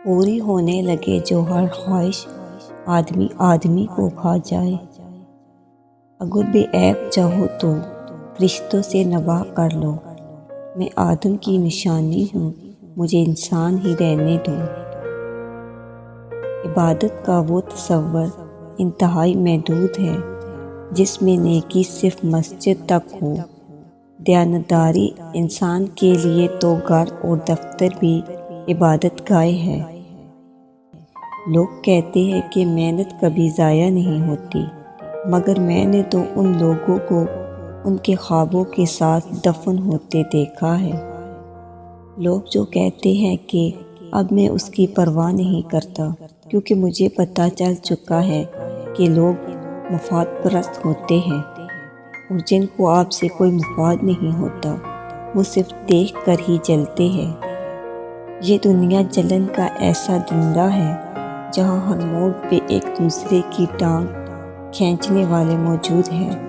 پوری ہونے لگے جو ہر خواہش آدمی آدمی کو کھا جائے۔ اگر بے عیب چاہو تو فرشتوں سے نباہ کر لو، میں آدم کی نشانی ہوں، مجھے انسان ہی رہنے دو۔ عبادت کا وہ تصور انتہائی محدود ہے جس میں نیکی صرف مسجد تک ہو۔ دیانتداری انسان کے لیے تو گھر اور دفتر بھی عبادت گاہ ہے۔ لوگ کہتے ہیں کہ محنت کبھی ضائع نہیں ہوتی، مگر میں نے تو ان لوگوں کو ان کے خوابوں کے ساتھ دفن ہوتے دیکھا ہے۔ لوگ جو کہتے ہیں کہ اب میں اس کی پرواہ نہیں کرتا کیونکہ مجھے پتہ چل چکا ہے کہ لوگ مفاد پرست ہوتے ہیں، اور جن کو آپ سے کوئی مفاد نہیں ہوتا وہ صرف دیکھ کر ہی جلتے ہیں۔ یہ دنیا جلن کا ایسا دنیا ہے جہاں ہر موڑ پہ ایک دوسرے کی ٹانگ کھینچنے والے موجود ہیں۔